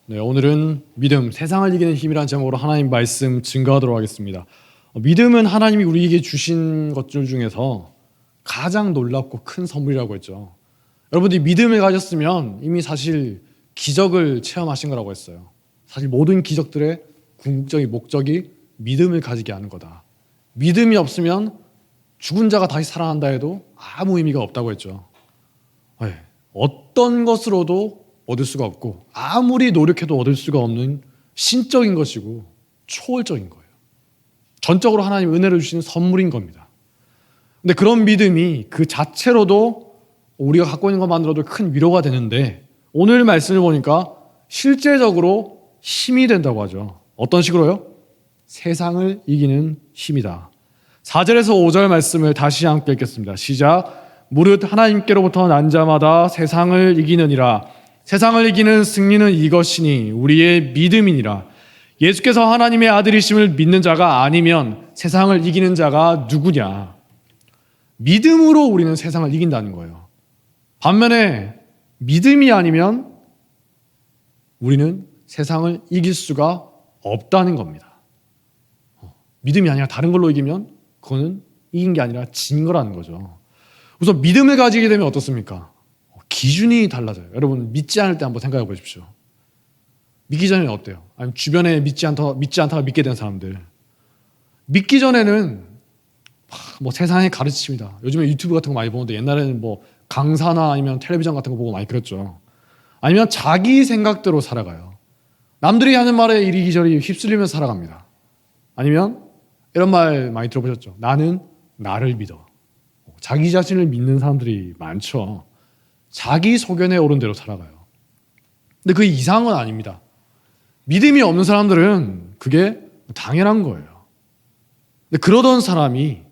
네, 오늘은 믿음, 세상을 이기는 힘이라는 제목으로 하나님 말씀 증거하도록 하겠습니다. 믿음은 하나님이 우리에게 주신 것들 중에서 가장 놀랍고 큰 선물이라고 했죠. 여러분들이 믿음을 가졌으면 이미 사실 기적을 체험하신 거라고 했어요. 사실 모든 기적들의 궁극적인 목적이 믿음을 가지게 하는 거다. 믿음이 없으면 죽은 자가 다시 살아난다 해도 아무 의미가 없다고 했죠. 네, 어떤 것으로도 얻을 수가 없고 아무리 노력해도 얻을 수가 없는 신적인 것이고 초월적인 거예요. 전적으로 하나님 은혜를 주시는 선물인 겁니다. 근데 그런 믿음이 그 자체로도 우리가 갖고 있는 것만으로도 큰 위로가 되는데 오늘 말씀을 보니까 실제적으로 힘이 된다고 하죠. 어떤 식으로요? 세상을 이기는 힘이다. 4절에서 5절 말씀을 다시 함께 읽겠습니다. 시작. 무릇 하나님께로부터 난 자마다 세상을 이기느니라. 세상을 이기는 승리는 이것이니 우리의 믿음이니라. 예수께서 하나님의 아들이심을 믿는 자가 아니면 세상을 이기는 자가 누구냐. 믿음으로 우리는 세상을 이긴다는 거예요. 반면에 믿음이 아니면 우리는 세상을 이길 수가 없다는 겁니다. 믿음이 아니라 다른 걸로 이기면 그거는 이긴 게 아니라 진 거라는 거죠. 우선 믿음을 가지게 되면 어떻습니까? 기준이 달라져요. 여러분 믿지 않을 때 한번 생각해 보십시오. 믿기 전에는 어때요? 아니면 주변에 믿지 않다가 믿게 된 사람들. 믿기 전에는 뭐 세상의 가르침이다. 요즘에 유튜브 같은 거 많이 보는데 옛날에는 뭐 강사나 아니면 텔레비전 같은 거 보고 많이 그랬죠. 아니면 자기 생각대로 살아가요. 남들이 하는 말에 이리저리 휩쓸리면서 살아갑니다. 아니면 이런 말 많이 들어보셨죠? 나는 나를 믿어. 자기 자신을 믿는 사람들이 많죠. 자기 소견에 오른 대로 살아가요. 근데 그 이상은 아닙니다. 믿음이 없는 사람들은 그게 당연한 거예요. 근데 그러던 사람이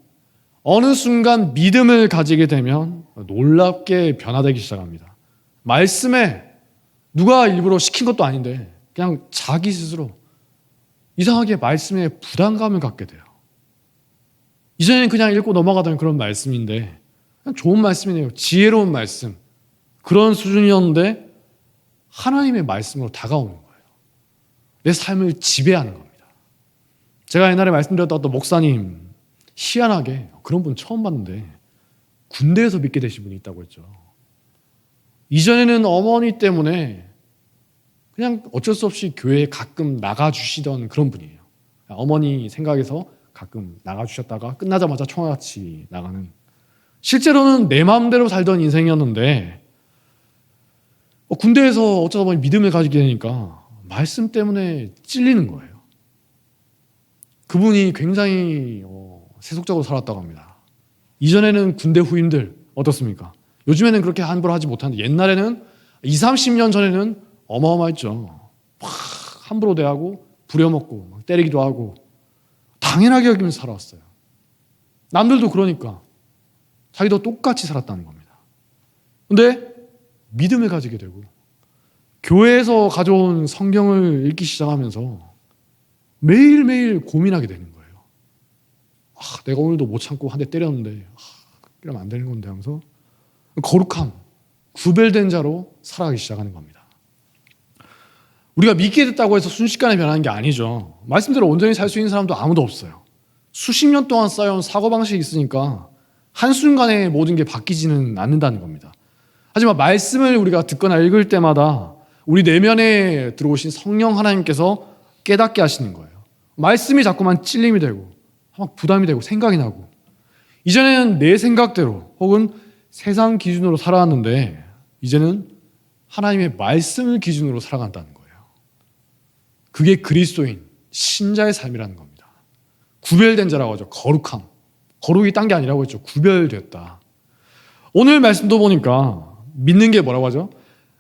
어느 순간 믿음을 가지게 되면 놀랍게 변화되기 시작합니다. 말씀에 누가 일부러 시킨 것도 아닌데 그냥 자기 스스로 이상하게 말씀에 부담감을 갖게 돼요. 이전에는 그냥 읽고 넘어가던 그런 말씀인데 그냥 좋은 말씀이네요. 지혜로운 말씀. 그런 수준이었는데 하나님의 말씀으로 다가오는 거예요. 내 삶을 지배하는 겁니다. 제가 옛날에 말씀드렸던 어떤 목사님 희한하게 그런 분 처음 봤는데 군대에서 믿게 되신 분이 있다고 했죠. 이전에는 어머니 때문에 그냥 어쩔 수 없이 교회에 가끔 나가주시던 그런 분이에요. 어머니 생각에서 가끔 나가주셨다가 끝나자마자 총알같이 나가는, 실제로는 내 마음대로 살던 인생이었는데 군대에서 어쩌다 보니 믿음을 가지게 되니까 말씀 때문에 찔리는 거예요. 그분이 굉장히 세속적으로 살았다고 합니다. 이전에는 군대 후임들 어떻습니까? 요즘에는 그렇게 함부로 하지 못하는데 옛날에는 20, 30년 전에는 어마어마했죠. 막 함부로 대하고 부려먹고 막 때리기도 하고 당연하게 여기면서 살아왔어요. 남들도 그러니까 자기도 똑같이 살았다는 겁니다. 근데 믿음을 가지게 되고 교회에서 가져온 성경을 읽기 시작하면서 매일매일 고민하게 되는 거예요. 내가 오늘도 못 참고 한 대 때렸는데 이러면 안 되는 건데 하면서 거룩함, 구별된 자로 살아가기 시작하는 겁니다. 우리가 믿게 됐다고 해서 순식간에 변하는 게 아니죠. 말씀대로 온전히 살 수 있는 사람도 아무도 없어요. 수십 년 동안 쌓여온 사고방식이 있으니까 한순간에 모든 게 바뀌지는 않는다는 겁니다. 하지만 말씀을 우리가 듣거나 읽을 때마다 우리 내면에 들어오신 성령 하나님께서 깨닫게 하시는 거예요. 말씀이 자꾸만 찔림이 되고 막 부담이 되고 생각이 나고, 이전에는 내 생각대로 혹은 세상 기준으로 살아왔는데 이제는 하나님의 말씀을 기준으로 살아간다는 거예요. 그게 그리스도인 신자의 삶이라는 겁니다. 구별된 자라고 하죠. 거룩함. 거룩이 딴 게 아니라고 했죠. 구별됐다. 오늘 말씀도 보니까 믿는 게 뭐라고 하죠?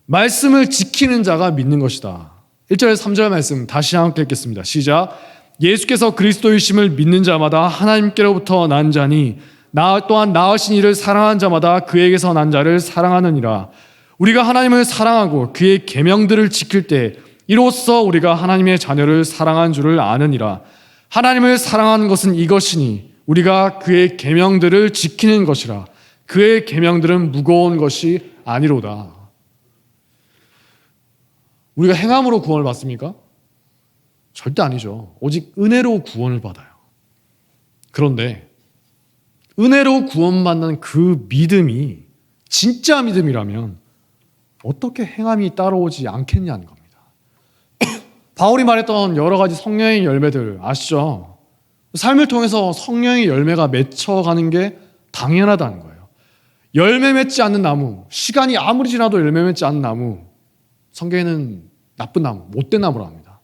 말씀을 지키는 자가 믿는 것이다. 1절에서 3절 말씀 다시 함께 읽겠습니다. 시작. 예수께서 그리스도이심을 믿는 자마다 하나님께로부터 난 자니 나 또한 낳으신 이를 사랑한 자마다 그에게서 난 자를 사랑하느니라. 우리가 하나님을 사랑하고 그의 계명들을 지킬 때 이로써 우리가 하나님의 자녀를 사랑한 줄을 아느니라. 하나님을 사랑하는 것은 이것이니 우리가 그의 계명들을 지키는 것이라. 그의 계명들은 무거운 것이 아니로다. 우리가 행함으로 구원을 받습니까? 절대 아니죠. 오직 은혜로 구원을 받아요. 그런데 은혜로 구원받는 그 믿음이 진짜 믿음이라면 어떻게 행함이 따라오지 않겠냐는 겁니다. 바울이 말했던 여러 가지 성령의 열매들 아시죠? 삶을 통해서 성령의 열매가 맺혀가는 게 당연하다는 거예요. 열매 맺지 않는 나무, 시간이 아무리 지나도 열매 맺지 않는 나무, 성경에는 나쁜 나무, 못된 나무라 합니다.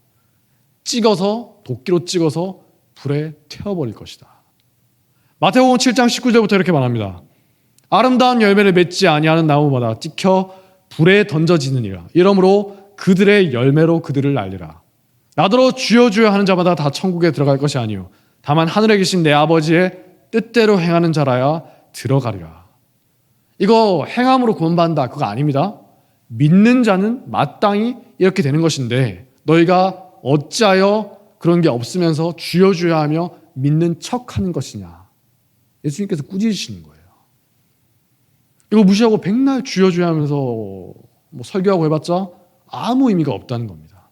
찍어서, 도끼로 찍어서 불에 태워버릴 것이다. 마태복음 7장 19절부터 이렇게 말합니다. 아름다운 열매를 맺지 아니하는 나무마다 찍혀 불에 던져지느니라. 이러므로 그들의 열매로 그들을 알리라. 나더러 주여 주여 하는 자마다 다 천국에 들어갈 것이 아니요 다만 하늘에 계신 내 아버지의 뜻대로 행하는 자라야 들어가리라. 이거 행함으로 구원받는다 그거 아닙니다. 믿는 자는 마땅히 이렇게 되는 것인데 너희가 어찌하여 그런 게 없으면서 주여 주여 하며 믿는 척하는 것이냐. 예수님께서 꾸짖으시는 거예요. 이거 무시하고 백날 주여 주여 하면서 설교하고 해봤자 아무 의미가 없다는 겁니다.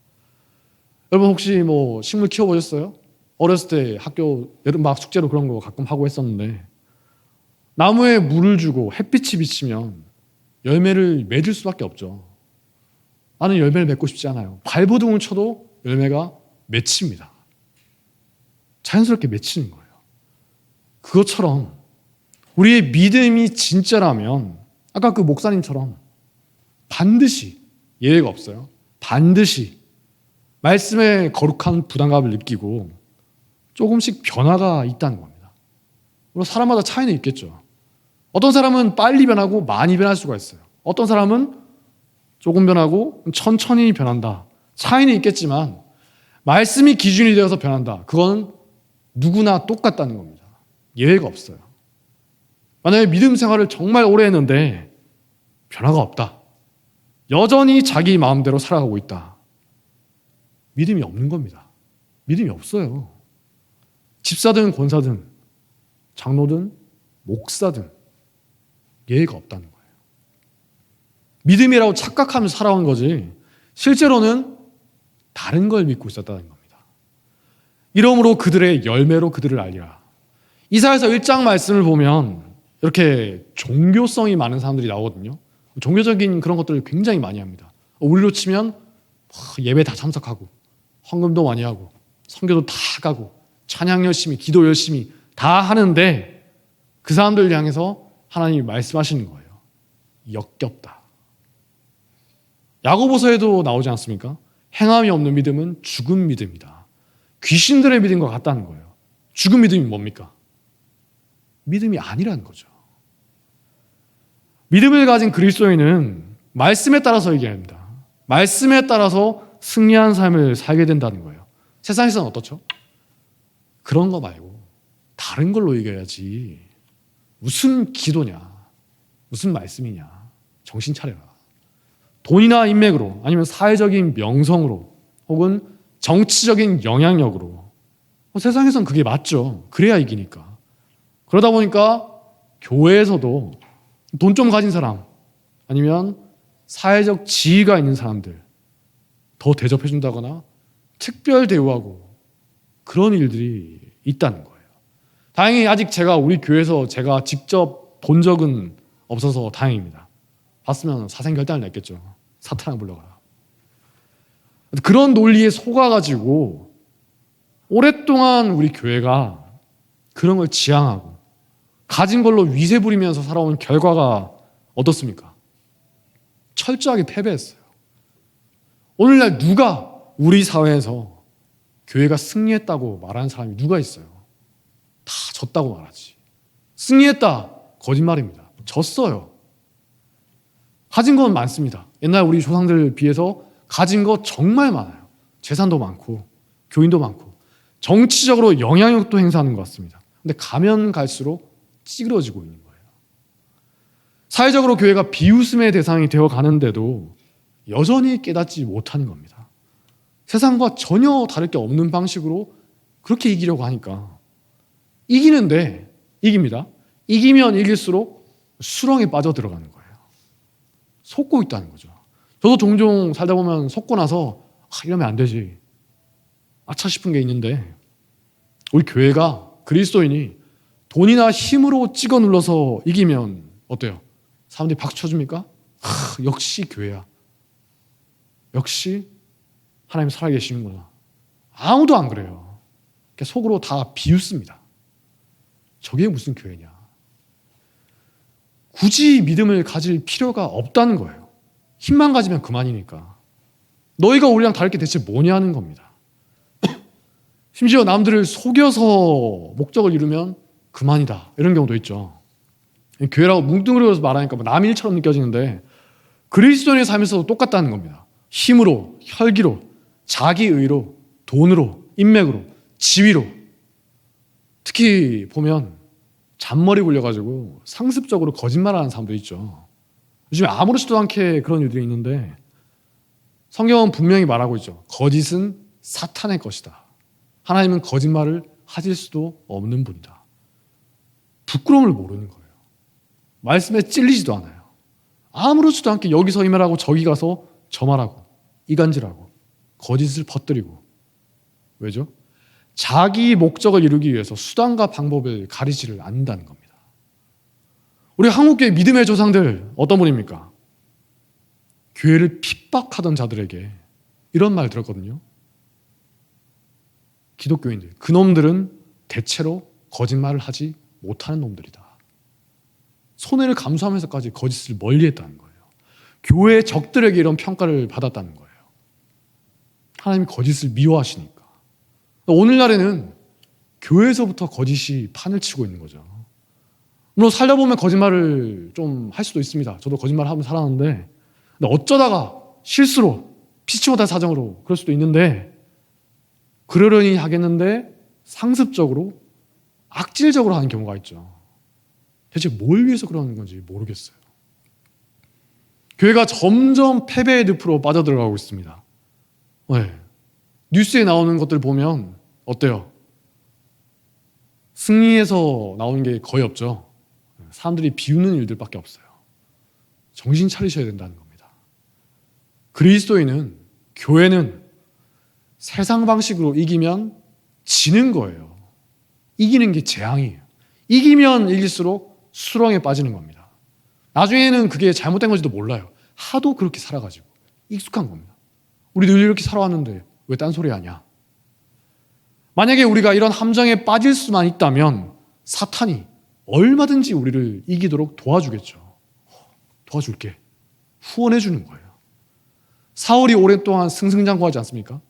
여러분 혹시 식물 키워보셨어요? 어렸을 때 학교 여름방학 숙제로 그런 거 가끔 하고 했었는데 나무에 물을 주고 햇빛이 비치면 열매를 맺을 수밖에 없죠. 나는 열매를 맺고 싶지 않아요. 발버둥을 쳐도 열매가 맺힙니다. 자연스럽게 맺히는 거예요. 그것처럼 우리의 믿음이 진짜라면 아까 그 목사님처럼 반드시 예외가 없어요. 반드시 말씀의 거룩한 부담감을 느끼고 조금씩 변화가 있다는 겁니다. 물론 사람마다 차이는 있겠죠. 어떤 사람은 빨리 변하고 많이 변할 수가 있어요. 어떤 사람은 조금 변하고 천천히 변한다. 차이는 있겠지만 말씀이 기준이 되어서 변한다. 그건 누구나 똑같다는 겁니다. 예외가 없어요. 만약에 믿음 생활을 정말 오래 했는데 변화가 없다. 여전히 자기 마음대로 살아가고 있다. 믿음이 없는 겁니다. 믿음이 없어요. 집사든 권사든 장로든 목사든 예의가 없다는 거예요. 믿음이라고 착각하면서 살아온 거지 실제로는 다른 걸 믿고 있었다는 겁니다. 이러므로 그들의 열매로 그들을 알리라. 이사야서 1장 말씀을 보면 이렇게 종교성이 많은 사람들이 나오거든요. 종교적인 그런 것들을 굉장히 많이 합니다. 우리로 치면 예배 다 참석하고 헌금도 많이 하고 선교도 다 가고 찬양 열심히 기도 열심히 다 하는데 그 사람들 향해서 하나님이 말씀하시는 거예요. 역겹다. 야고보서에도 나오지 않습니까? 행함이 없는 믿음은 죽은 믿음이다. 귀신들의 믿음과 같다는 거예요. 죽은 믿음이 뭡니까? 믿음이 아니라는 거죠. 믿음을 가진 그리스도인은 말씀에 따라서 얘기합니다. 말씀에 따라서 승리한 삶을 살게 된다는 거예요. 세상에서는 어떻죠? 그런 거 말고 다른 걸로 이겨야지. 무슨 기도냐? 무슨 말씀이냐? 정신 차려라. 돈이나 인맥으로 아니면 사회적인 명성으로 혹은 정치적인 영향력으로 세상에서는 그게 맞죠. 그래야 이기니까. 그러다 보니까 교회에서도 돈 좀 가진 사람 아니면 사회적 지위가 있는 사람들 더 대접해준다거나 특별 대우하고 그런 일들이 있다는 거예요. 다행히 아직 제가 우리 교회에서 제가 직접 본 적은 없어서 다행입니다. 봤으면 사생결단을 냈겠죠. 사탄을 불러가라. 그런 논리에 속아가지고 오랫동안 우리 교회가 그런 걸 지향하고 가진 걸로 위세 부리면서 살아온 결과가 어떻습니까? 철저하게 패배했어요. 오늘날 누가 우리 사회에서 교회가 승리했다고 말하는 사람이 누가 있어요? 다 졌다고 말하지. 승리했다. 거짓말입니다. 졌어요. 가진 건 많습니다. 옛날 우리 조상들 비해서 가진 거 정말 많아요. 재산도 많고 교인도 많고 정치적으로 영향력도 행사하는 것 같습니다. 근데 가면 갈수록 찌그러지고 있는 거예요. 사회적으로 교회가 비웃음의 대상이 되어 가는데도 여전히 깨닫지 못하는 겁니다. 세상과 전혀 다를 게 없는 방식으로 그렇게 이기려고 하니까 이기는데 이깁니다. 이기면 이길수록 수렁에 빠져들어가는 거예요. 속고 있다는 거죠. 저도 종종 살다 보면 속고 나서 이러면 안 되지, 아차 싶은 게 있는데, 우리 교회가, 그리스도인이 돈이나 힘으로 찍어 눌러서 이기면 어때요? 사람들이 박수 쳐줍니까? 역시 교회야. 역시 하나님 살아계시는구나. 아무도 안 그래요. 속으로 다 비웃습니다. 저게 무슨 교회냐. 굳이 믿음을 가질 필요가 없다는 거예요. 힘만 가지면 그만이니까. 너희가 우리랑 다를 게 대체 뭐냐는 겁니다. 심지어 남들을 속여서 목적을 이루면 그만이다, 이런 경우도 있죠. 교회라고 뭉뚱그려서 말하니까 남일처럼 느껴지는데 그리스도인의 삶에서도 똑같다는 겁니다. 힘으로, 혈기로, 자기의로, 돈으로, 인맥으로, 지위로. 특히 보면 잔머리 굴려가지고 상습적으로 거짓말하는 사람도 있죠. 요즘에 아무렇지도 않게 그런 일들이 있는데 성경은 분명히 말하고 있죠. 거짓은 사탄의 것이다. 하나님은 거짓말을 하실 수도 없는 분이다. 부끄러움을 모르는 거예요. 말씀에 찔리지도 않아요. 아무렇지도 않게 여기서 이 말하고 저기 가서 저 말하고 이간질하고 거짓을 퍼뜨리고. 왜죠? 자기 목적을 이루기 위해서 수단과 방법을 가리지를 않는다는 겁니다. 우리 한국교회 믿음의 조상들 어떤 분입니까? 교회를 핍박하던 자들에게 이런 말 들었거든요. 기독교인들, 그놈들은 대체로 거짓말을 하지 못하는 놈들이다. 손해를 감수하면서까지 거짓을 멀리했다는 거예요. 교회의 적들에게 이런 평가를 받았다는 거예요. 하나님이 거짓을 미워하시니까. 오늘날에는 교회에서부터 거짓이 판을 치고 있는 거죠. 물론 살다 보면 거짓말을 좀 할 수도 있습니다. 저도 거짓말을 하면 살았는데, 근데 어쩌다가 실수로 피치 못할 사정으로 그럴 수도 있는데, 그러려니 하겠는데 상습적으로 악질적으로 하는 경우가 있죠. 대체 뭘 위해서 그러는 건지 모르겠어요. 교회가 점점 패배의 늪으로 빠져들어가고 있습니다. 네. 뉴스에 나오는 것들 보면 어때요? 승리해서 나오는 게 거의 없죠. 사람들이 비웃는 일들밖에 없어요. 정신 차리셔야 된다는 겁니다. 그리스도인은, 교회는 세상 방식으로 이기면 지는 거예요. 이기는 게 재앙이에요. 이기면 이길수록 수렁에 빠지는 겁니다. 나중에는 그게 잘못된 건지도 몰라요. 하도 그렇게 살아가지고 익숙한 겁니다. 우리 늘 이렇게 살아왔는데 왜 딴소리 하냐? 만약에 우리가 이런 함정에 빠질 수만 있다면 사탄이 얼마든지 우리를 이기도록 도와주겠죠. 도와줄게. 후원해 주는 거예요. 사울이 오랫동안 승승장구하지 않습니까?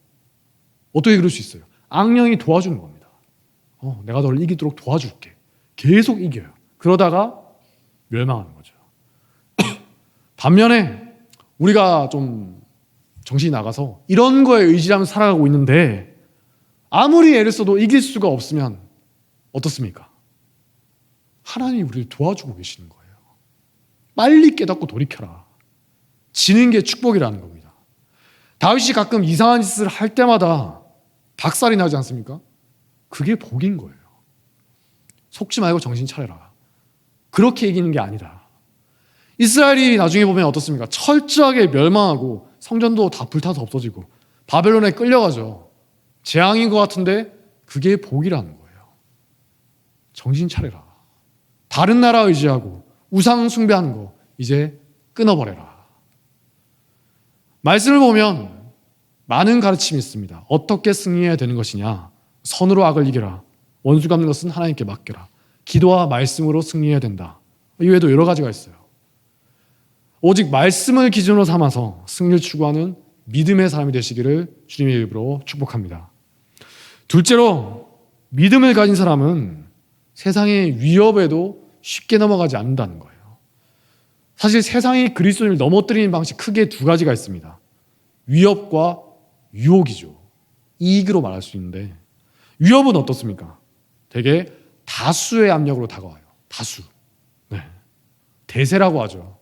어떻게 그럴 수 있어요? 악령이 도와주는 겁니다. 내가 너를 이기도록 도와줄게. 계속 이겨요. 그러다가 멸망하는 거죠. 반면에 우리가 좀 정신이 나가서 이런 거에 의지하면서 살아가고 있는데 아무리 애를 써도 이길 수가 없으면 어떻습니까? 하나님이 우리를 도와주고 계시는 거예요. 빨리 깨닫고 돌이켜라. 지는 게 축복이라는 겁니다. 다윗이 가끔 이상한 짓을 할 때마다 박살이 나지 않습니까? 그게 복인 거예요. 속지 말고 정신 차려라. 그렇게 이기는 게 아니다. 이스라엘이 나중에 보면 어떻습니까? 철저하게 멸망하고 성전도 다 불타서 없어지고 바벨론에 끌려가죠. 재앙인 것 같은데 그게 복이라는 거예요. 정신 차려라. 다른 나라 의지하고 우상 숭배하는 거 이제 끊어버려라. 말씀을 보면 많은 가르침이 있습니다. 어떻게 승리해야 되는 것이냐? 선으로 악을 이겨라. 원수 갚는 것은 하나님께 맡겨라. 기도와 말씀으로 승리해야 된다. 이외에도 여러 가지가 있어요. 오직 말씀을 기준으로 삼아서 승리를 추구하는 믿음의 사람이 되시기를 주님의 이름으로 축복합니다. 둘째로 믿음을 가진 사람은 세상의 위협에도 쉽게 넘어가지 않는다는 거예요. 사실 세상이 그리스도인을 넘어뜨리는 방식 크게 두 가지가 있습니다. 위협과 유혹이죠. 이익으로 말할 수 있는데 위협은 어떻습니까? 되게 다수의 압력으로 다가와요. 다수. 네. 대세라고 하죠.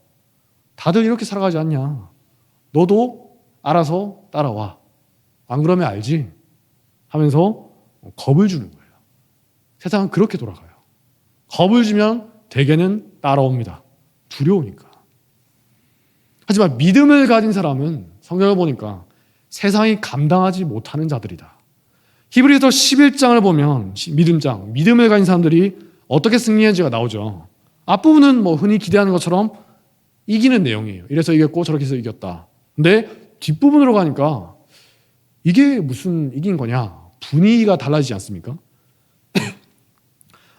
다들 이렇게 살아가지 않냐? 너도 알아서 따라와. 안 그러면 알지? 하면서 겁을 주는 거예요. 세상은 그렇게 돌아가요. 겁을 주면 대개는 따라옵니다. 두려우니까. 하지만 믿음을 가진 사람은 성경을 보니까 세상이 감당하지 못하는 자들이다. 히브리서 11장을 보면 믿음을 가진 사람들이 어떻게 승리했는지가 나오죠. 앞부분은 뭐 흔히 기대하는 것처럼 이기는 내용이에요. 이래서 이겼고 저렇게 해서 이겼다. 근데 뒷부분으로 가니까 이게 무슨 이긴 거냐? 분위기가 달라지지 않습니까?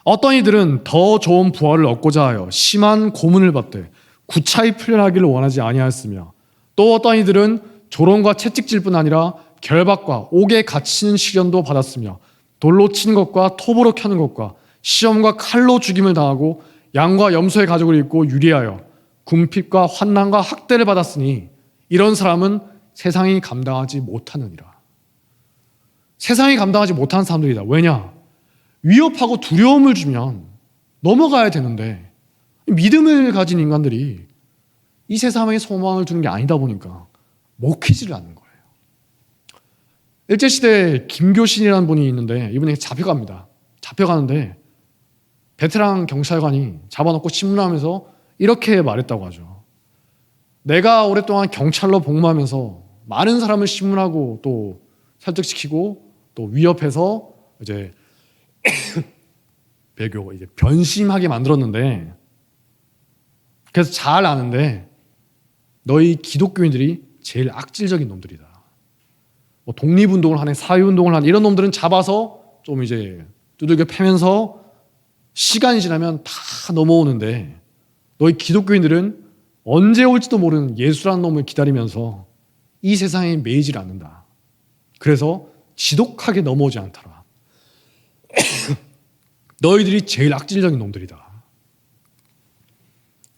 어떤 이들은 더 좋은 부활을 얻고자 하여 심한 고문을 받되 구차히 풀려나기를 원하지 아니하였으며, 또 어떤 이들은 조롱과 채찍질뿐 아니라 결박과 옥에 갇히는 시련도 받았으며, 돌로 치는 것과 톱으로 켜는 것과 시험과 칼로 죽임을 당하고 양과 염소의 가죽을 입고 유리하여 궁핍과 환난과 학대를 받았으니 이런 사람은 세상이 감당하지 못하느니라. 세상이 감당하지 못하는 사람들이다. 왜냐? 위협하고 두려움을 주면 넘어가야 되는데 믿음을 가진 인간들이 이 세상에 소망을 두는 게 아니다 보니까 먹히지를 않는 거예요. 일제시대에 김교신이라는 분이 있는데 이분이 잡혀갑니다. 잡혀가는데 베테랑 경찰관이 잡아놓고 신문하면서 이렇게 말했다고 하죠. 내가 오랫동안 경찰로 복무하면서 많은 사람을 신문하고 또 설득시키고 또 위협해서 이제 배교 이제 변심하게 만들었는데, 그래서 잘 아는데 너희 기독교인들이 제일 악질적인 놈들이다. 뭐 독립운동을 하는, 사회운동을 하는 이런 놈들은 잡아서 좀 이제 두들겨 패면서 시간이 지나면 다 넘어오는데 너희 기독교인들은 언제 올지도 모르는 예수라는 놈을 기다리면서 이 세상에 매이질 않는다. 그래서 지독하게 넘어오지 않더라. 너희들이 제일 악질적인 놈들이다.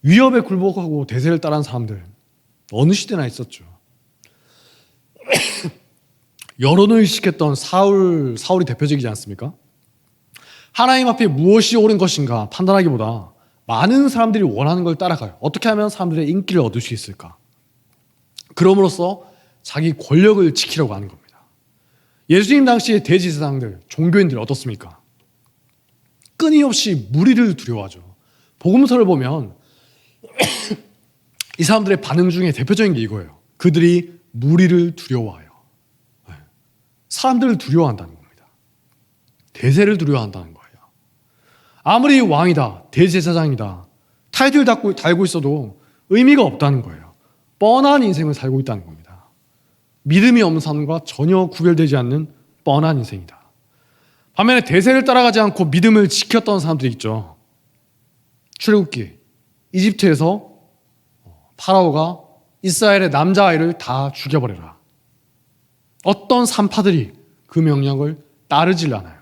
위협에 굴복하고 대세를 따른 사람들 어느 시대나 있었죠. 여론을 의식했던 사울이 대표적이지 않습니까? 하나님 앞에 무엇이 옳은 것인가 판단하기보다 많은 사람들이 원하는 걸 따라가요. 어떻게 하면 사람들의 인기를 얻을 수 있을까? 그럼으로써 자기 권력을 지키려고 하는 겁니다. 예수님 당시의 대제사장들, 종교인들 어떻습니까? 끊임없이 무리를 두려워하죠. 복음서를 보면 이 사람들의 반응 중에 대표적인 게 이거예요. 그들이 무리를 두려워해요. 사람들을 두려워한다는 겁니다. 대세를 두려워한다는 거예요. 아무리 왕이다, 대제사장이다, 타이틀 달고 있어도 의미가 없다는 거예요. 뻔한 인생을 살고 있다는 겁니다. 믿음이 없는 사람과 전혀 구별되지 않는 뻔한 인생이다. 반면에 대세를 따라가지 않고 믿음을 지켰던 사람들이 있죠. 출애굽기 이집트에서 파라오가 이스라엘의 남자아이를 다 죽여버려라. 어떤 산파들이 그 명령을 따르질 않아요.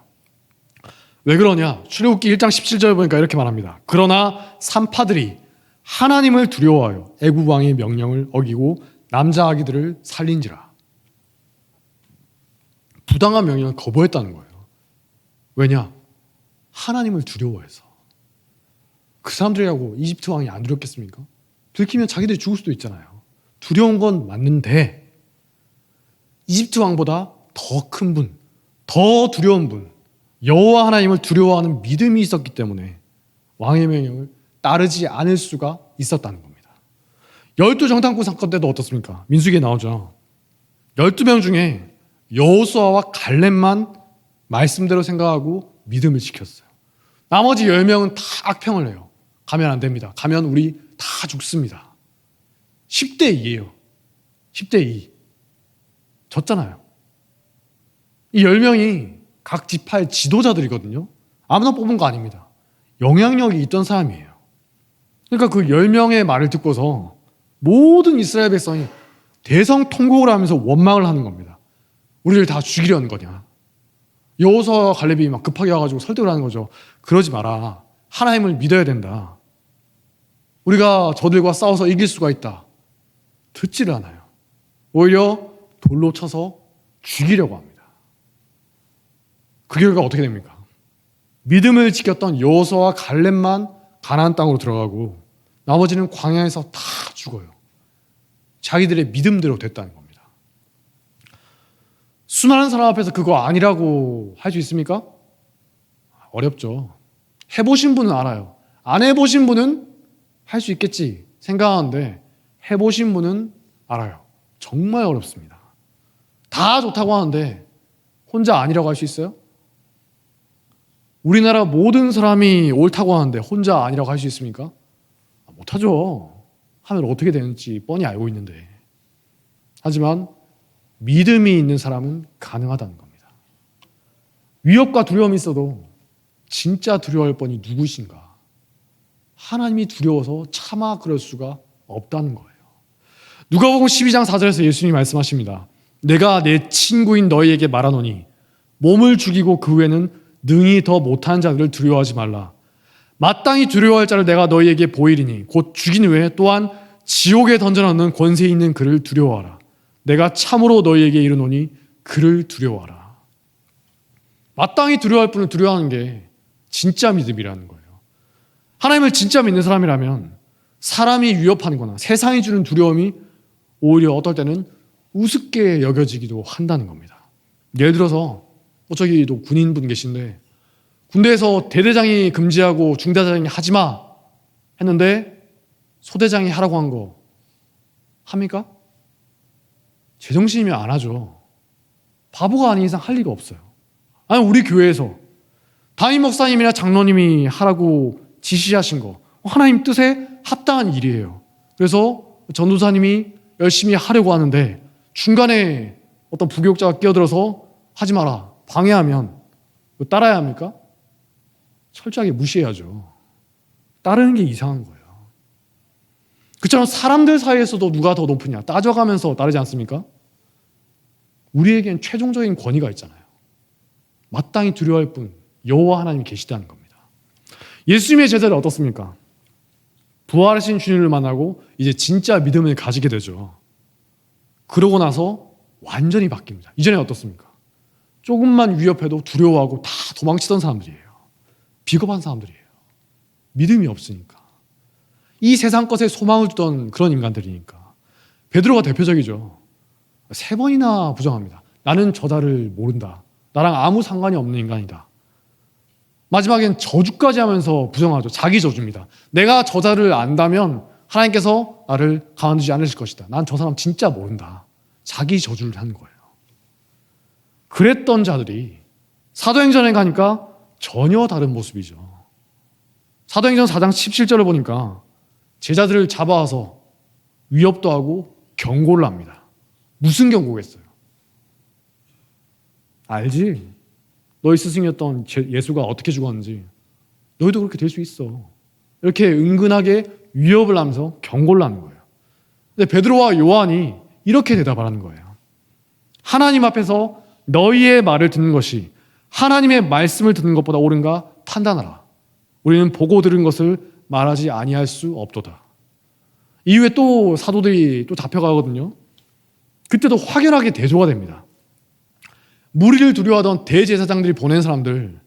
왜 그러냐? 출애굽기 1장 17절 보니까 이렇게 말합니다. 그러나 산파들이 하나님을 두려워하여 애굽 왕의 명령을 어기고 남자아기들을 살린지라. 부당한 명령을 거부했다는 거예요. 왜냐? 하나님을 두려워해서. 그 사람들이라고 이집트 왕이 안 두렵겠습니까? 들키면 자기들이 죽을 수도 있잖아요. 두려운 건 맞는데 이집트 왕보다 더 큰 분, 더 두려운 분, 여호와 하나님을 두려워하는 믿음이 있었기 때문에 왕의 명령을 따르지 않을 수가 있었다는 겁니다. 12정탐꾼 사건 때도 어떻습니까? 민수기에 나오죠. 12명 중에 여호수아와 갈렙만 말씀대로 생각하고 믿음을 지켰어요. 나머지 10명은 다 악평을 해요. 가면 안 됩니다. 가면 우리 다 죽습니다. 10대 2예요. 10대 2. 졌잖아요. 이 10명이 각 지파의 지도자들이거든요. 아무나 뽑은 거 아닙니다. 영향력이 있던 사람이에요. 그러니까 그 10명의 말을 듣고서 모든 이스라엘 백성이 대성통곡을 하면서 원망을 하는 겁니다. 우리를 다 죽이려는 거냐. 여호수아와 갈렙이 막 급하게 와가지고 설득을 하는 거죠. 그러지 마라. 하나님을 믿어야 된다. 우리가 저들과 싸워서 이길 수가 있다. 듣지를 않아요. 오히려 돌로 쳐서 죽이려고 합니다. 그 결과 어떻게 됩니까? 믿음을 지켰던 여호수아와 갈렙만 가나안 땅으로 들어가고 나머지는 광야에서 다 죽어요. 자기들의 믿음대로 됐다는 겁니다. 수많은 사람 앞에서 그거 아니라고 할 수 있습니까? 어렵죠. 해보신 분은 알아요. 안 해보신 분은 할 수 있겠지 생각하는데 해보신 분은 알아요. 정말 어렵습니다. 다 좋다고 하는데 혼자 아니라고 할 수 있어요? 우리나라 모든 사람이 옳다고 하는데 혼자 아니라고 할 수 있습니까? 못하죠. 하늘 어떻게 되는지 뻔히 알고 있는데. 하지만 믿음이 있는 사람은 가능하다는 겁니다. 위협과 두려움이 있어도 진짜 두려워할 뻔이 누구신가? 하나님이 두려워서 차마 그럴 수가 없다는 거예요. 누가복음 12장 4절에서 예수님이 말씀하십니다. 내가 내 친구인 너희에게 말하노니 몸을 죽이고 그 후에는 능히 더 못한 자들을 두려워하지 말라. 마땅히 두려워할 자를 내가 너희에게 보이리니 곧 죽인 후에 또한 지옥에 던져넣는 권세 있는 그를 두려워하라. 내가 참으로 너희에게 이르노니 그를 두려워하라. 마땅히 두려워할 분을 두려워하는 게 진짜 믿음이라는 거예요. 하나님을 진짜 믿는 사람이라면 사람이 위협하는 거나 세상이 주는 두려움이 오히려 어떨 때는 우습게 여겨지기도 한다는 겁니다. 예를 들어서 저기도 군인분 계신데 군대에서 대대장이 금지하고 중대장이 하지마 했는데 소대장이 하라고 한 거 합니까? 제정신이면 안 하죠. 바보가 아닌 이상 할 리가 없어요. 아니 우리 교회에서 담임 목사님이나 장로님이 하라고 지시하신 거 하나님 뜻에 합당한 일이에요. 그래서 전도사님이 열심히 하려고 하는데 중간에 어떤 부교육자가 끼어들어서 하지 마라 방해하면 따라야 합니까? 철저하게 무시해야죠. 따르는 게 이상한 거예요. 그처럼 사람들 사이에서도 누가 더 높으냐 따져가면서 따르지 않습니까? 우리에겐 최종적인 권위가 있잖아요. 마땅히 두려워할 분 여호와 하나님이 계시다는 겁니다. 예수님의 제자들 어떻습니까? 부활하신 주님을 만나고 이제 진짜 믿음을 가지게 되죠. 그러고 나서 완전히 바뀝니다. 이전에 어떻습니까? 조금만 위협해도 두려워하고 다 도망치던 사람들이에요. 비겁한 사람들이에요. 믿음이 없으니까. 이 세상 것에 소망을 두던 그런 인간들이니까. 베드로가 대표적이죠. 3번이나 부정합니다. 나는 저자를 모른다. 나랑 아무 상관이 없는 인간이다. 마지막엔 저주까지 하면서 부정하죠. 자기 저주입니다. 내가 저자를 안다면 하나님께서 나를 가만두지 않으실 것이다. 난 저 사람 진짜 모른다. 자기 저주를 한 거예요. 그랬던 자들이 사도행전에 가니까 전혀 다른 모습이죠. 사도행전 4장 17절을 보니까 제자들을 잡아와서 위협도 하고 경고를 합니다. 무슨 경고겠어요? 알지? 너희 스승이었던 예수가 어떻게 죽었는지 너희도 그렇게 될 수 있어. 이렇게 은근하게 위협을 하면서 경고를 하는 거예요. 근데 베드로와 요한이 이렇게 대답을 하는 거예요. 하나님 앞에서 너희의 말을 듣는 것이 하나님의 말씀을 듣는 것보다 옳은가 판단하라. 우리는 보고 들은 것을 말하지 아니할 수 없도다. 이후에 또 사도들이 또 잡혀가거든요. 그때도 확연하게 대조가 됩니다. 무리를 두려워하던 대제사장들이 보낸 사람들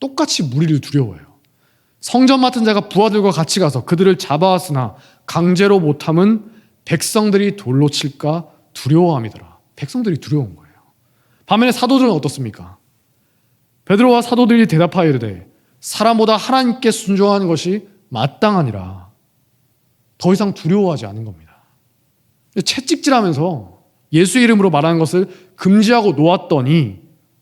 똑같이 무리를 두려워해요. 성전 맡은 자가 부하들과 같이 가서 그들을 잡아왔으나 강제로 못함은 백성들이 돌로 칠까 두려워함이더라. 백성들이 두려운 거예요. 반면에 사도들은 어떻습니까? 베드로와 사도들이 대답하여 이르되 사람보다 하나님께 순종하는 것이 마땅하니라. 더 이상 두려워하지 않은 겁니다. 채찍질하면서 예수 이름으로 말하는 것을 금지하고 놓았더니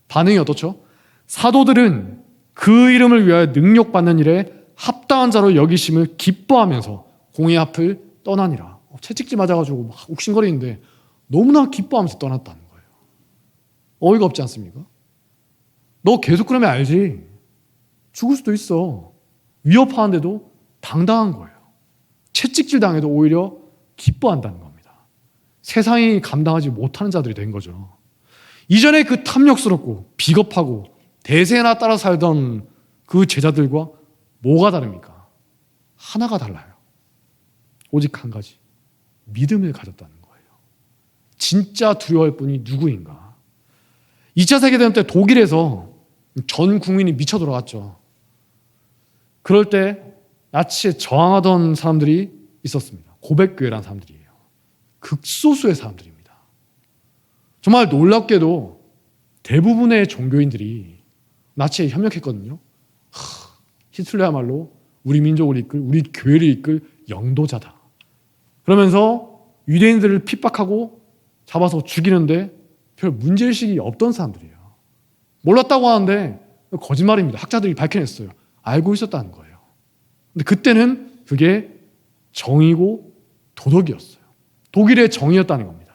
반응이 어떻죠? 사도들은 그 이름을 위하여 능력받는 일에 합당한 자로 여기심을 기뻐하면서 공의 앞을 떠나니라. 채찍질 맞아가지고 막 욱신거리는데 너무나 기뻐하면서 떠났다는 거예요. 어이가 없지 않습니까? 너 계속 그러면 알지. 죽을 수도 있어. 위협하는데도 당당한 거예요. 채찍질 당해도 오히려 기뻐한다는 겁니다. 세상이 감당하지 못하는 자들이 된 거죠. 이전에 그 탐욕스럽고 비겁하고 대세나 따라 살던 그 제자들과 뭐가 다릅니까? 하나가 달라요. 오직 한 가지. 믿음을 가졌다는 거예요. 진짜 두려워할 분이 누구인가? 2차 세계대전 때 독일에서 전 국민이 미쳐 돌아갔죠. 그럴 때 나치에 저항하던 사람들이 있었습니다. 고백교회라는 사람들이에요. 극소수의 사람들입니다. 정말 놀랍게도 대부분의 종교인들이 나치에 협력했거든요. 히틀러야말로 우리 민족을 이끌, 우리 교회를 이끌 영도자다. 그러면서 유대인들을 핍박하고 잡아서 죽이는데 별 문제의식이 없던 사람들이에요. 몰랐다고 하는데 거짓말입니다. 학자들이 밝혀냈어요. 알고 있었다는 거예요. 근데 그때는 그게 정의고 도덕이었어요. 독일의 정의였다는 겁니다.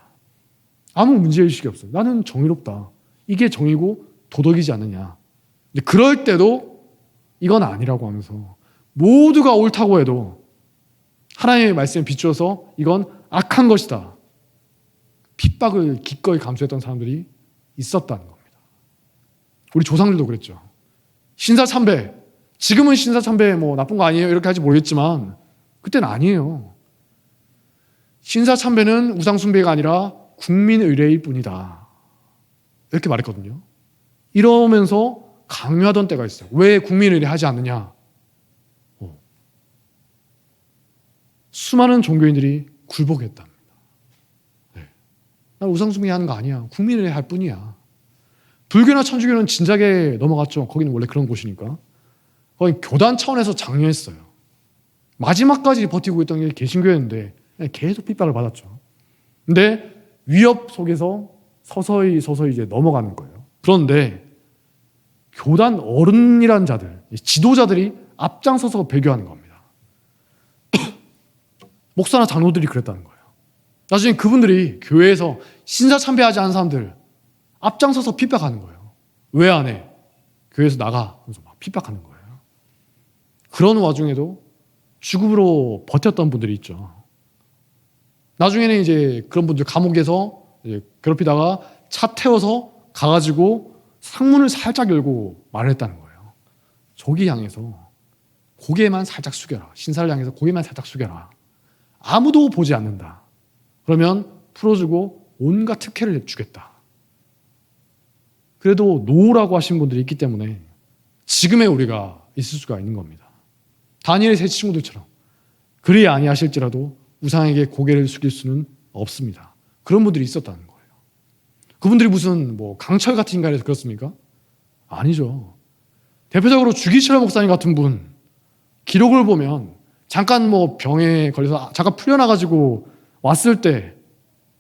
아무 문제의식이 없어요. 나는 정의롭다. 이게 정의고 도덕이지 않느냐. 근데 그럴 때도 이건 아니라고 하면서 모두가 옳다고 해도 하나님의 말씀에 비추어서 이건 악한 것이다. 핍박을 기꺼이 감수했던 사람들이 있었다는 겁니다. 우리 조상들도 그랬죠. 신사참배. 지금은 신사참배 뭐 나쁜 거 아니에요 이렇게 할지 모르겠지만 그때는 아니에요. 신사참배는 우상숭배가 아니라 국민의례일 뿐이다. 이렇게 말했거든요. 이러면서 강요하던 때가 있어요. 왜 국민의례 하지 않느냐. 수많은 종교인들이 굴복했답니다. 네. 난 우상숭배 하는 거 아니야. 국민의례 할 뿐이야. 불교나 천주교는 진작에 넘어갔죠. 거기는 원래 그런 곳이니까. 거기 교단 차원에서 장려했어요. 마지막까지 버티고 있던 게 개신교였는데 계속 핍박을 받았죠. 근데 위협 속에서 서서히 이제 넘어가는 거예요. 그런데 교단 어른이란 자들, 지도자들이 앞장서서 배교하는 겁니다. 목사나 장로들이 그랬다는 거예요. 나중에 그분들이 교회에서 신사참배하지 않은 사람들 앞장서서 핍박하는 거예요. 왜 안 해? 교회에서 나가. 그래서 막 핍박하는 거예요. 그런 와중에도 죽음으로 버텼던 분들이 있죠. 나중에는 이제 그런 분들 감옥에서 이제 괴롭히다가 차 태워서 가가지고 상문을 살짝 열고 말을 했다는 거예요. 저기 향해서 고개만 살짝 숙여라. 신사를 향해서 고개만 살짝 숙여라. 아무도 보지 않는다. 그러면 풀어주고 온갖 특혜를 주겠다. 그래도 노라고 하신 분들이 있기 때문에 지금의 우리가 있을 수가 있는 겁니다. 다니엘의 세 친구들처럼 그리 아니하실지라도 우상에게 고개를 숙일 수는 없습니다. 그런 분들이 있었다는 거예요. 그분들이 무슨 뭐 강철 같은 인간이라서 그렇습니까? 아니죠. 대표적으로 주기철 목사님 같은 분 기록을 보면 잠깐 뭐 병에 걸려서 잠깐 풀려나가지고 왔을 때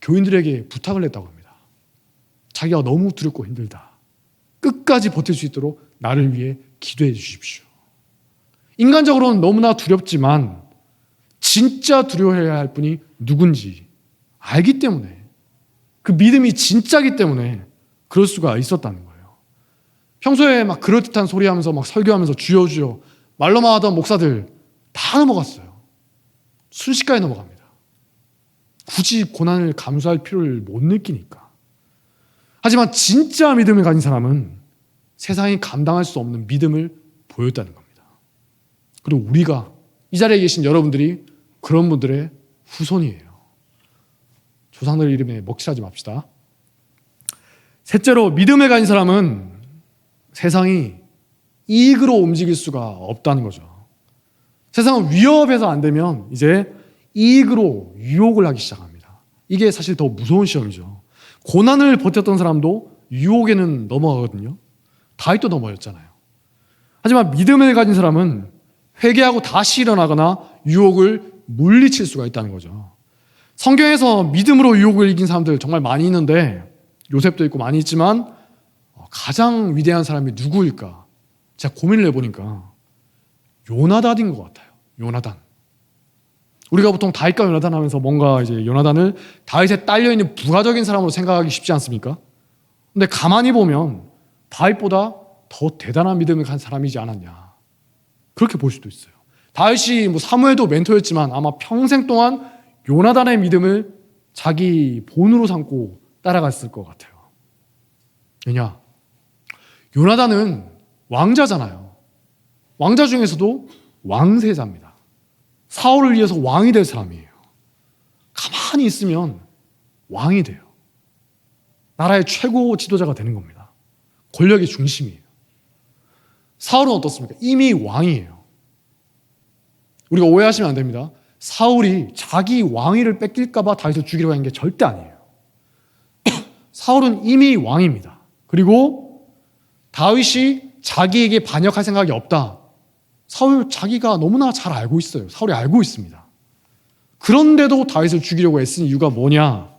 교인들에게 부탁을 했다고 합니다. 자기가 너무 두렵고 힘들다. 끝까지 버틸 수 있도록 나를 위해 기도해 주십시오. 인간적으로는 너무나 두렵지만 진짜 두려워해야 할 분이 누군지 알기 때문에 그 믿음이 진짜기 때문에 그럴 수가 있었다는 거예요. 평소에 막 그럴듯한 소리 하면서 막 설교하면서 주여 주여 말로만 하던 목사들 다 넘어갔어요. 순식간에 넘어갑니다. 굳이 고난을 감수할 필요를 못 느끼니까. 하지만 진짜 믿음을 가진 사람은 세상이 감당할 수 없는 믿음을 보였다는 겁니다. 그리고 우리가 이 자리에 계신 여러분들이 그런 분들의 후손이에요. 조상들 이름에 먹칠하지 맙시다. 셋째로 믿음을 가진 사람은 세상이 이익으로 움직일 수가 없다는 거죠. 세상은 위협해서 안 되면 이제 이익으로 유혹을 하기 시작합니다. 이게 사실 더 무서운 시험이죠. 고난을 버텼던 사람도 유혹에는 넘어가거든요. 다윗도 넘어졌잖아요. 하지만 믿음을 가진 사람은 회개하고 다시 일어나거나 유혹을 물리칠 수가 있다는 거죠. 성경에서 믿음으로 유혹을 이긴 사람들 정말 많이 있는데 요셉도 있고 많이 있지만 가장 위대한 사람이 누구일까? 제가 고민을 해보니까 요나단인 것 같아요. 요나단. 우리가 보통 다윗과 요나단 하면서 뭔가 이제 요나단을 다윗에 딸려있는 부가적인 사람으로 생각하기 쉽지 않습니까? 근데 가만히 보면 다윗보다 더 대단한 믿음을 간 사람이지 않았냐. 그렇게 볼 수도 있어요. 다윗이 뭐 사무엘도 멘토였지만 아마 평생 동안 요나단의 믿음을 자기 본으로 삼고 따라갔을 것 같아요. 왜냐? 요나단은 왕자잖아요. 왕자 중에서도 왕세자입니다. 사울을 이어서 왕이 될 사람이에요. 가만히 있으면 왕이 돼요. 나라의 최고 지도자가 되는 겁니다. 권력의 중심이에요. 사울은 어떻습니까? 이미 왕이에요. 우리가 오해하시면 안 됩니다. 사울이 자기 왕위를 뺏길까봐 다윗을 죽이려고 하는 게 절대 아니에요. 사울은 이미 왕입니다. 그리고 다윗이 자기에게 반역할 생각이 없다. 사울 자기가 너무나 잘 알고 있어요. 사울이 알고 있습니다. 그런데도 다윗을 죽이려고 애쓴 이유가 뭐냐?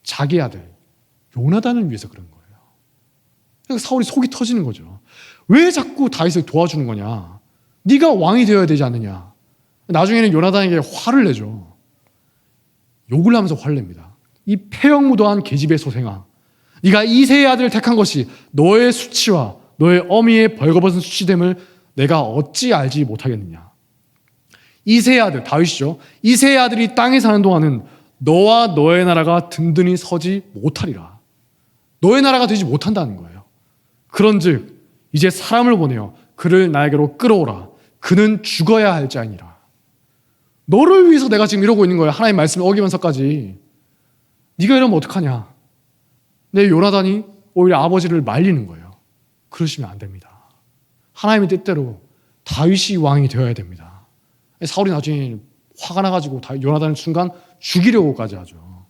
자기 아들 요나단을 위해서 그런 거예요. 그러니까 사울이 속이 터지는 거죠. 왜 자꾸 다윗을 도와주는 거냐? 네가 왕이 되어야 되지 않느냐? 나중에는 요나단에게 화를 내죠. 욕을 하면서 화를 냅니다. 이 폐역무도한 계집의 소생아, 네가 이새의 아들을 택한 것이 너의 수치와 너의 어미의 벌거벗은 수치됨을 내가 어찌 알지 못하겠느냐. 이새의 아들, 다윗이죠. 이새의 아들이 땅에 사는 동안은 너와 너의 나라가 든든히 서지 못하리라. 너의 나라가 되지 못한다는 거예요. 그런즉 이제 사람을 보내어 그를 나에게로 끌어오라. 그는 죽어야 할 자이니라. 너를 위해서 내가 지금 이러고 있는 거예요. 하나님 말씀을 어기면서까지. 네가 이러면 어떡하냐. 내 요나단이 오히려 아버지를 말리는 거예요. 그러시면 안 됩니다. 하나님의 뜻대로 다윗이 왕이 되어야 됩니다. 사울이 나중에 화가 나가지고 요나단을 순간 죽이려고까지 하죠.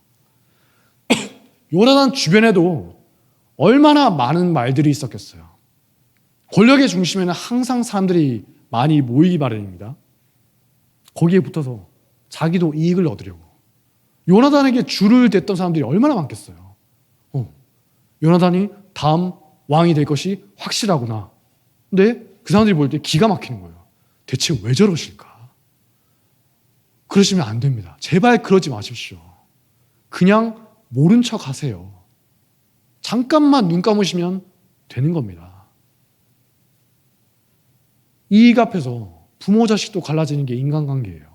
요나단 주변에도 얼마나 많은 말들이 있었겠어요. 권력의 중심에는 항상 사람들이 많이 모이기 마련입니다. 거기에 붙어서 자기도 이익을 얻으려고. 요나단에게 줄을 댔던 사람들이 얼마나 많겠어요. 요나단이 다음 왕이 될 것이 확실하구나. 근데 그 사람들이 볼 때 기가 막히는 거예요. 대체 왜 저러실까? 그러시면 안 됩니다. 제발 그러지 마십시오. 그냥 모른 척 하세요. 잠깐만 눈 감으시면 되는 겁니다. 이익 앞에서 부모 자식도 갈라지는 게 인간관계예요.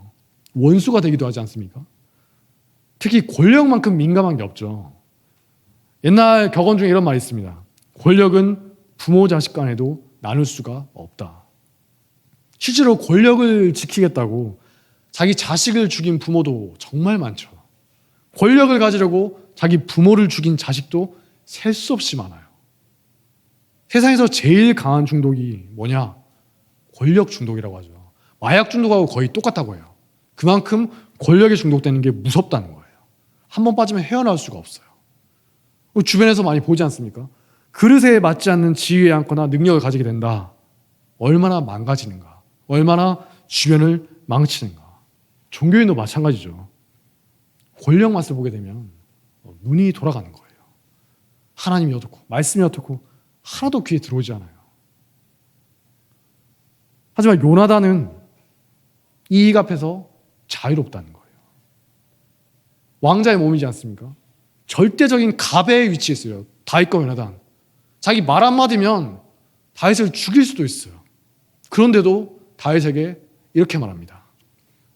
원수가 되기도 하지 않습니까? 특히 권력만큼 민감한 게 없죠. 옛날 격언 중에 이런 말이 있습니다. 권력은 부모 자식 간에도 나눌 수가 없다. 실제로 권력을 지키겠다고 자기 자식을 죽인 부모도 정말 많죠. 권력을 가지려고 자기 부모를 죽인 자식도 셀 수 없이 많아요. 세상에서 제일 강한 중독이 뭐냐? 권력 중독이라고 하죠. 마약 중독하고 거의 똑같다고 해요. 그만큼 권력에 중독되는 게 무섭다는 거예요. 한 번 빠지면 헤어나올 수가 없어요. 주변에서 많이 보지 않습니까? 그릇에 맞지 않는 지위에 앉거나 능력을 가지게 된다. 얼마나 망가지는가. 얼마나 주변을 망치는가. 종교인도 마찬가지죠. 권력 맛을 보게 되면 눈이 돌아가는 거예요. 하나님이 어떻고 말씀이 어떻고 하나도 귀에 들어오지 않아요. 하지만 요나단은 이익 앞에서 자유롭다는 거예요. 왕자의 몸이지 않습니까? 절대적인 갑의 위치에 있어요. 다윗과 요나단. 자기 말 한마디면 다윗을 죽일 수도 있어요. 그런데도 다윗에게 이렇게 말합니다.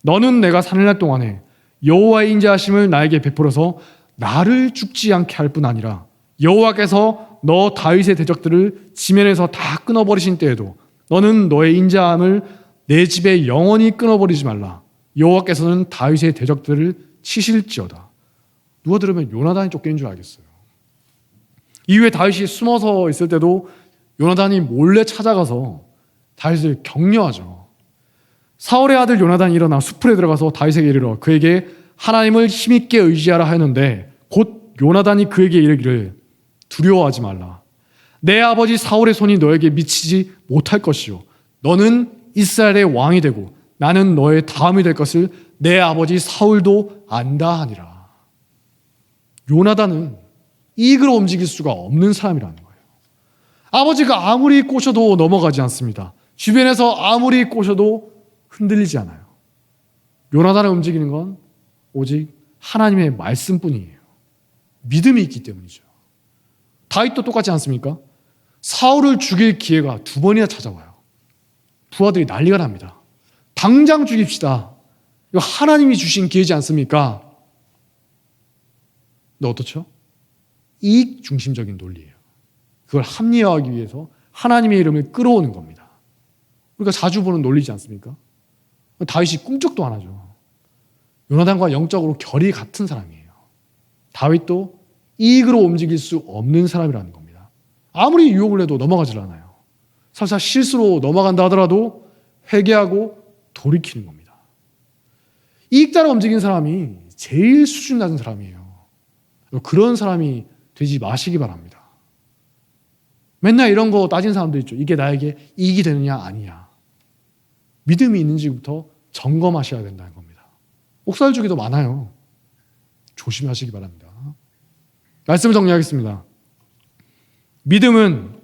너는 내가 사는 날 동안에 여호와의 인자하심을 나에게 베풀어서 나를 죽지 않게 할 뿐 아니라 여호와께서 너 다윗의 대적들을 지면에서 다 끊어버리신 때에도 너는 너의 인자함을 내 집에 영원히 끊어버리지 말라. 여호와께서는 다윗의 대적들을 치실지어다. 누가 들으면 요나단이 쫓기는 줄 알겠어요. 이후에 다윗이 숨어서 있을 때도 요나단이 몰래 찾아가서 다윗을 격려하죠. 사울의 아들 요나단이 일어나 수풀에 들어가서 다윗에게 이르러 그에게 하나님을 힘있게 의지하라 하였는데 곧 요나단이 그에게 이르기를 두려워하지 말라. 내 아버지 사울의 손이 너에게 미치지 못할 것이요 너는 이스라엘의 왕이 되고 나는 너의 다음이 될 것을 내 아버지 사울도 안다 하니라. 요나단은 이익으로 움직일 수가 없는 사람이라는 거예요. 아버지가 아무리 꼬셔도 넘어가지 않습니다. 주변에서 아무리 꼬셔도 흔들리지 않아요. 요나단을 움직이는 건 오직 하나님의 말씀뿐이에요. 믿음이 있기 때문이죠. 다윗도 똑같지 않습니까? 사울을 죽일 기회가 2번이나 찾아와요. 부하들이 난리가 납니다. 당장 죽입시다. 이거 하나님이 주신 기회지 않습니까? 근데 어떻죠? 이익 중심적인 논리예요. 그걸 합리화하기 위해서 하나님의 이름을 끌어오는 겁니다. 우리가 자주 보는 논리지 않습니까? 다윗이 꿈쩍도 안 하죠. 요나단과 영적으로 결이 같은 사람이에요. 다윗도 이익으로 움직일 수 없는 사람이라는 겁니다. 아무리 유혹을 해도 넘어가질 않아요. 설사 실수로 넘어간다 하더라도 회개하고 돌이키는 겁니다. 이익 따라 움직이는 사람이 제일 수준 낮은 사람이에요. 그런 사람이 되지 마시기 바랍니다. 맨날 이런 거 따진 사람들 있죠. 이게 나에게 이익이 되느냐 아니냐. 믿음이 있는지부터 점검하셔야 된다는 겁니다. 옥살주기도 많아요. 조심하시기 바랍니다. 말씀을 정리하겠습니다. 믿음은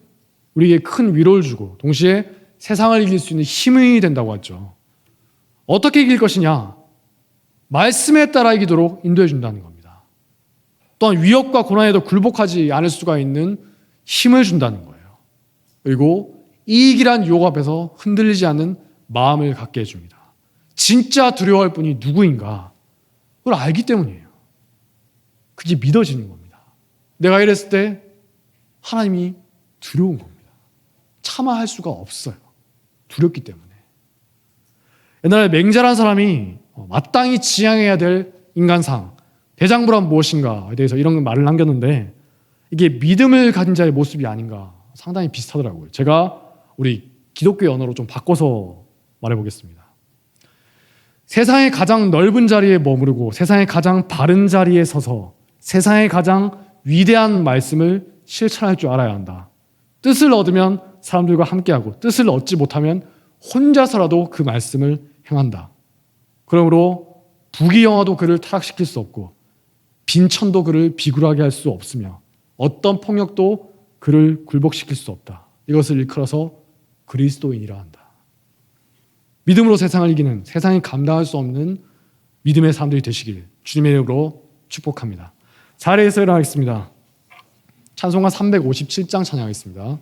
우리에게 큰 위로를 주고 동시에 세상을 이길 수 있는 힘이 된다고 했죠. 어떻게 이길 것이냐? 말씀에 따라 이기도록 인도해 준다는 겁니다. 또한 위협과 고난에도 굴복하지 않을 수가 있는 힘을 준다는 거예요. 그리고 이익이란 유혹 앞에서 흔들리지 않는 마음을 갖게 해줍니다. 진짜 두려워할 분이 누구인가? 그걸 알기 때문이에요. 그게 믿어지는 겁니다. 내가 이랬을 때 하나님이 두려운 겁니다. 참아할 수가 없어요. 두렵기 때문에. 옛날에 맹자라는 사람이 마땅히 지향해야 될 인간상, 대장부란 무엇인가에 대해서 이런 말을 남겼는데 이게 믿음을 가진 자의 모습이 아닌가 상당히 비슷하더라고요. 제가 우리 기독교의 언어로 좀 바꿔서 말해보겠습니다. 세상의 가장 넓은 자리에 머무르고 세상의 가장 바른 자리에 서서 세상의 가장 위대한 말씀을 실천할 줄 알아야 한다. 뜻을 얻으면 사람들과 함께하고 뜻을 얻지 못하면 혼자서라도 그 말씀을 행한다. 그러므로 부귀영화도 그를 타락시킬 수 없고 빈천도 그를 비굴하게 할 수 없으며 어떤 폭력도 그를 굴복시킬 수 없다. 이것을 일컬어서 그리스도인이라 한다. 믿음으로 세상을 이기는 세상이 감당할 수 없는 믿음의 사람들이 되시길 주님의 이름으로 축복합니다. 자리에서 일어나겠습니다. 찬송가 357장 찬양하겠습니다.